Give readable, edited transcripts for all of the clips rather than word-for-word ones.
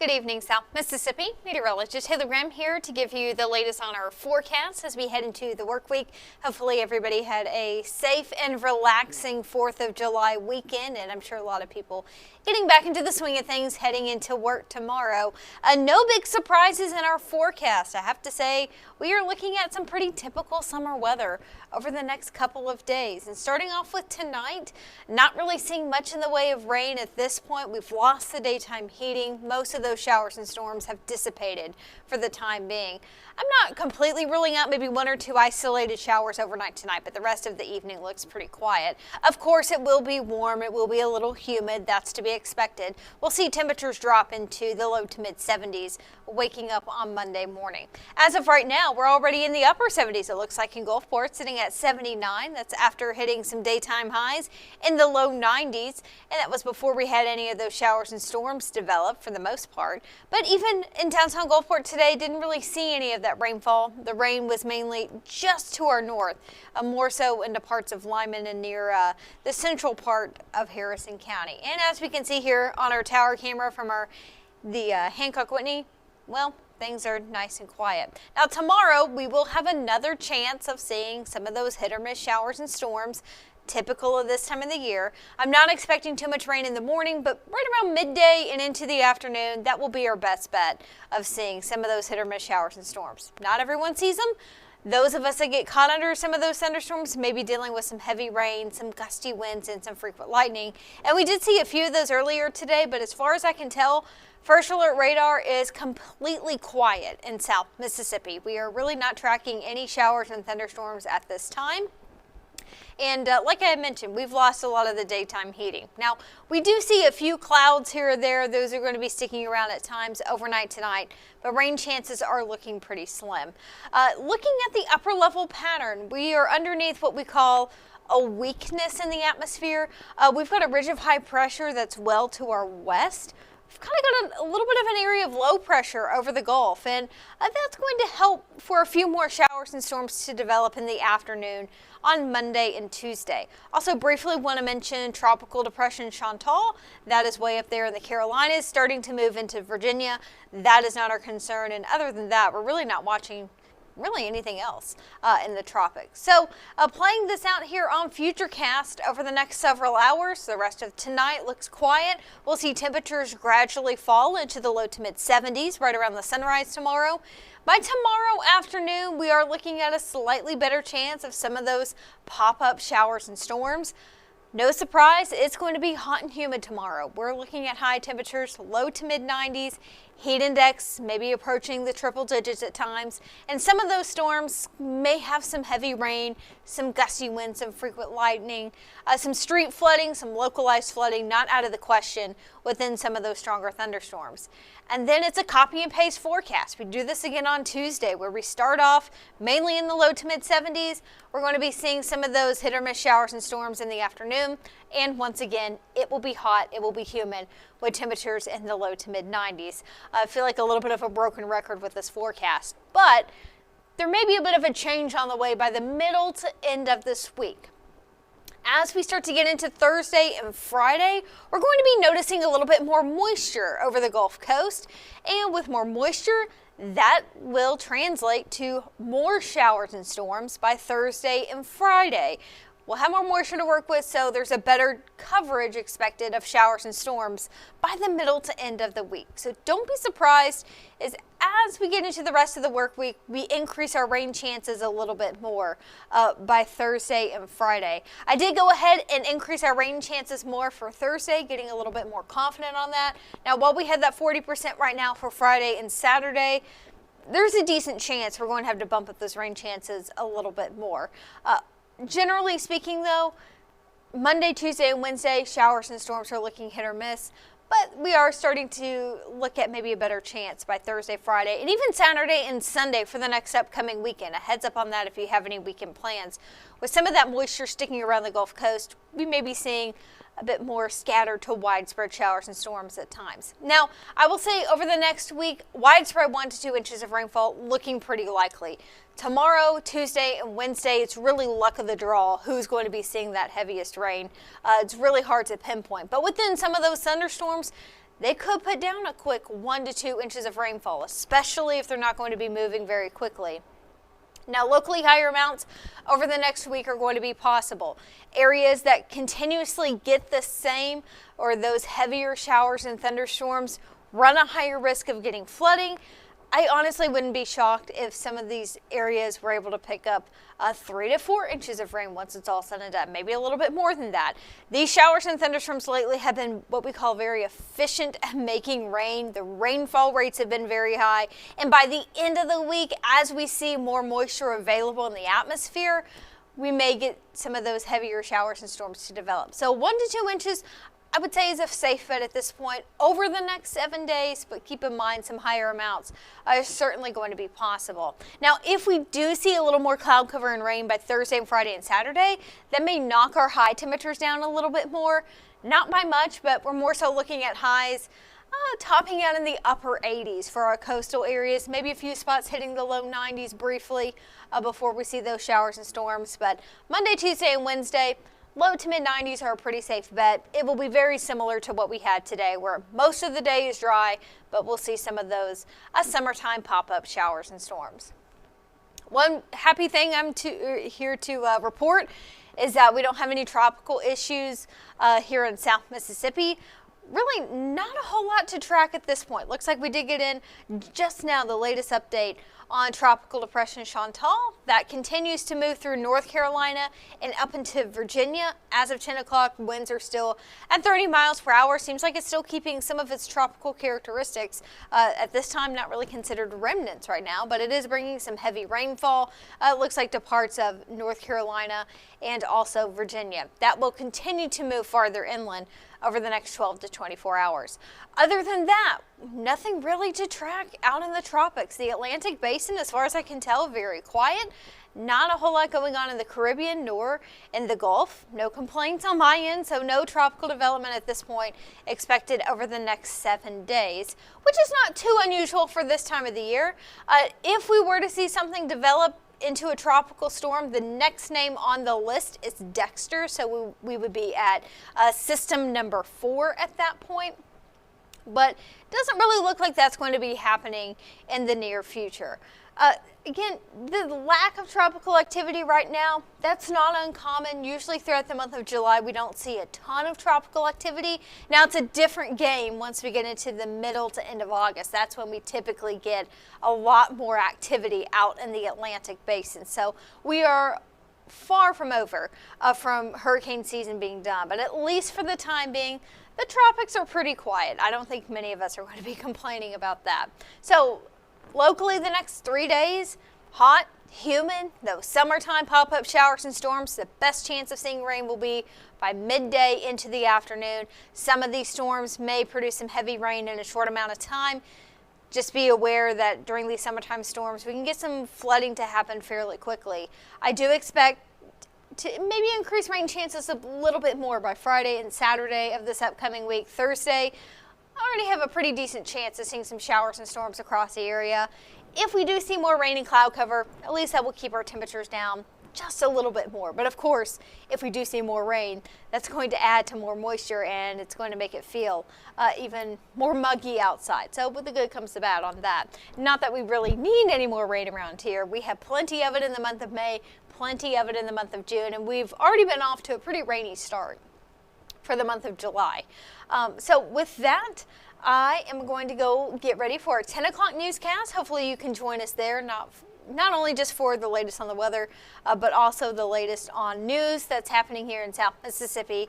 Good evening, South Mississippi. Meteorologist Taylor Graham here to give you the latest on our forecast as we head into the work week. Hopefully everybody had a safe and relaxing 4th of July weekend, and I'm sure a lot of people getting back into the swing of things heading into work tomorrow. No big surprises in our forecast. I have to say we are looking at some pretty typical summer weather over the next couple of days. And starting off with tonight, not really seeing much in the way of rain at this point. We've lost the daytime heating. Most of those showers and storms have dissipated for the time being. I'm not completely ruling out maybe one or two isolated showers overnight tonight, but the rest of the evening looks pretty quiet. Of course, it will be warm. It will be a little humid. That's to be expected. We'll see temperatures drop into the low to mid 70s waking up on Monday morning. As of right now, we're already in the upper 70s. It looks like in Gulfport, sitting at 79. That's after hitting some daytime highs in the low 90s. And that was before we had any of those showers and storms develop for the most part. But even in downtown Gulfport today, didn't really see any of that rainfall. The rain was mainly just to our north, more so into parts of Lyman and near the central part of Harrison County. And as we can see here on our tower camera from the Hancock Whitney, well, things are nice and quiet. Now tomorrow we will have another chance of seeing some of those hit or miss showers and storms, typical of this time of the year. I'm not expecting too much rain in the morning, but right around midday and into the afternoon, that will be our best bet of seeing some of those hit or miss showers and storms. Not everyone sees them. Those of us that get caught under some of those thunderstorms may be dealing with some heavy rain, some gusty winds, and some frequent lightning. And we did see a few of those earlier today, but as far as I can tell, First Alert radar is completely quiet in South Mississippi. We are really not tracking any showers and thunderstorms at this time. And like I had mentioned, we've lost a lot of the daytime heating. Now, we do see a few clouds here or there. Those are going to be sticking around at times overnight tonight, but rain chances are looking pretty slim. Looking at the upper level pattern, we are underneath what we call a weakness in the atmosphere. We've got a ridge of high pressure that's well to our west. We've kind of got a little bit of an area of low pressure over the Gulf, and that's going to help for a few more showers and storms to develop in the afternoon on Monday and Tuesday. Also briefly want to mention Tropical Depression Chantal. That is way up there in the Carolinas, starting to move into Virginia. That is not our concern, and other than that, we're really not watching really anything else in the tropics. So playing this out here on Futurecast over the next several hours, the rest of tonight looks quiet. We'll see temperatures gradually fall into the low to mid 70s right around the sunrise tomorrow. By tomorrow afternoon, we are looking at a slightly better chance of some of those pop-up showers and storms. No surprise, it's going to be hot and humid tomorrow. We're looking at high temperatures, low to mid 90s, heat index maybe approaching the triple digits at times, and some of those storms may have some heavy rain, some gusty winds, some frequent lightning, some street flooding, some localized flooding, not out of the question within some of those stronger thunderstorms. And then it's a copy and paste forecast. We do this again on Tuesday where we start off mainly in the low to mid 70s. We're going to be seeing some of those hit or miss showers and storms in the afternoon. And once again, it will be hot, it will be humid with temperatures in the low to mid 90s. I feel like a little bit of a broken record with this forecast, but there may be a bit of a change on the way by the middle to end of this week. As we start to get into Thursday and Friday, we're going to be noticing a little bit more moisture over the Gulf Coast. And with more moisture, that will translate to more showers and storms by Thursday and Friday. We'll have more moisture to work with, so there's a better coverage expected of showers and storms by the middle to end of the week. So don't be surprised as we get into the rest of the work week, we increase our rain chances a little bit more by Thursday and Friday. I did go ahead and increase our rain chances more for Thursday, getting a little bit more confident on that. Now, while we had that 40% right now for Friday and Saturday, there's a decent chance we're going to have to bump up those rain chances a little bit more. Generally speaking, though, Monday, Tuesday, and Wednesday, showers and storms are looking hit or miss, but we are starting to look at maybe a better chance by Thursday, Friday, and even Saturday and Sunday for the next upcoming weekend. A heads up on that if you have any weekend plans. With some of that moisture sticking around the Gulf Coast, we may be seeing a bit more scattered to widespread showers and storms at times. Now, I will say over the next week, widespread 1 to 2 inches of rainfall looking pretty likely. Tomorrow, Tuesday, and Wednesday, it's really luck of the draw who's going to be seeing that heaviest rain. It's really hard to pinpoint. But within some of those thunderstorms, they could put down a quick 1 to 2 inches of rainfall, especially if they're not going to be moving very quickly. Now, locally higher amounts over the next week are going to be possible. Areas that continuously get the same or those heavier showers and thunderstorms run a higher risk of getting flooding. I honestly wouldn't be shocked if some of these areas were able to pick up 3 to 4 inches of rain once it's all said and done, maybe a little bit more than that. These showers and thunderstorms lately have been what we call very efficient at making rain. The rainfall rates have been very high, and by the end of the week, as we see more moisture available in the atmosphere, we may get some of those heavier showers and storms to develop. So 1 to 2 inches, I would say, is a safe bet at this point over the next 7 days, but keep in mind some higher amounts are certainly going to be possible. Now, if we do see a little more cloud cover and rain by Thursday and Friday and Saturday, that may knock our high temperatures down a little bit more. Not by much, but we're more so looking at highs topping out in the upper 80s for our coastal areas, maybe a few spots hitting the low 90s briefly before we see those showers and storms. But Monday, Tuesday, and Wednesday, low to mid 90s are a pretty safe bet. It will be very similar to what we had today, where most of the day is dry, but we'll see some of those summertime pop-up showers and storms. One happy thing I'm here to report is that we don't have any tropical issues here in South Mississippi. Really not a whole lot to track at this point. Looks like we did get in just now the latest update on Tropical Depression Chantal. That continues to move through North Carolina and up into Virginia. As of 10 o'clock, winds are still at 30 miles per hour. Seems like it's still keeping some of its tropical characteristics. At this time, not really considered remnants right now, but it is bringing some heavy rainfall. It looks like to parts of North Carolina and also Virginia. That will continue to move farther inland over the next 12 to 24 hours. Other than that, nothing really to track out in the tropics. The Atlantic Basin, as far as I can tell, very quiet. Not a whole lot going on in the Caribbean nor in the Gulf. No complaints on my end, so no tropical development at this point expected over the next 7 days, which is not too unusual for this time of the year. If we were to see something develop into a tropical storm, the next name on the list is Dexter, so we would be at system number 4 at that point. But it doesn't really look like that's going to be happening in the near future. Again, the lack of tropical activity right now, that's not uncommon. Usually throughout the month of July, we don't see a ton of tropical activity. Now, it's a different game once we get into the middle to end of August. That's when we typically get a lot more activity out in the Atlantic Basin. So we are far from over from hurricane season being done. But at least for the time being, the tropics are pretty quiet. I don't think many of us are going to be complaining about that. So locally, the next 3 days, hot, humid, those summertime pop-up showers and storms. The best chance of seeing rain will be by midday into the afternoon. Some of these storms may produce some heavy rain in a short amount of time. Just be aware that during these summertime storms, we can get some flooding to happen fairly quickly. I do expect to maybe increase rain chances a little bit more by Friday and Saturday of this upcoming week. Thursday, I already have a pretty decent chance of seeing some showers and storms across the area. If we do see more rain and cloud cover, at least that will keep our temperatures down just a little bit more. But of course, if we do see more rain, that's going to add to more moisture and it's going to make it feel even more muggy outside. So with the good comes the bad on that. Not that we really need any more rain around here. We have plenty of it in the month of May, plenty of it in the month of June, and we've already been off to a pretty rainy start for the month of July. So with that, I am going to go get ready for our 10 o'clock newscast. Hopefully you can join us there, not only just for the latest on the weather, but also the latest on news that's happening here in South Mississippi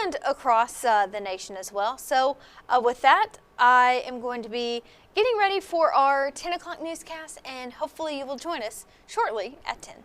and across the nation as well. So with that, I am going to be getting ready for our 10 o'clock newscast, and hopefully you will join us shortly at 10.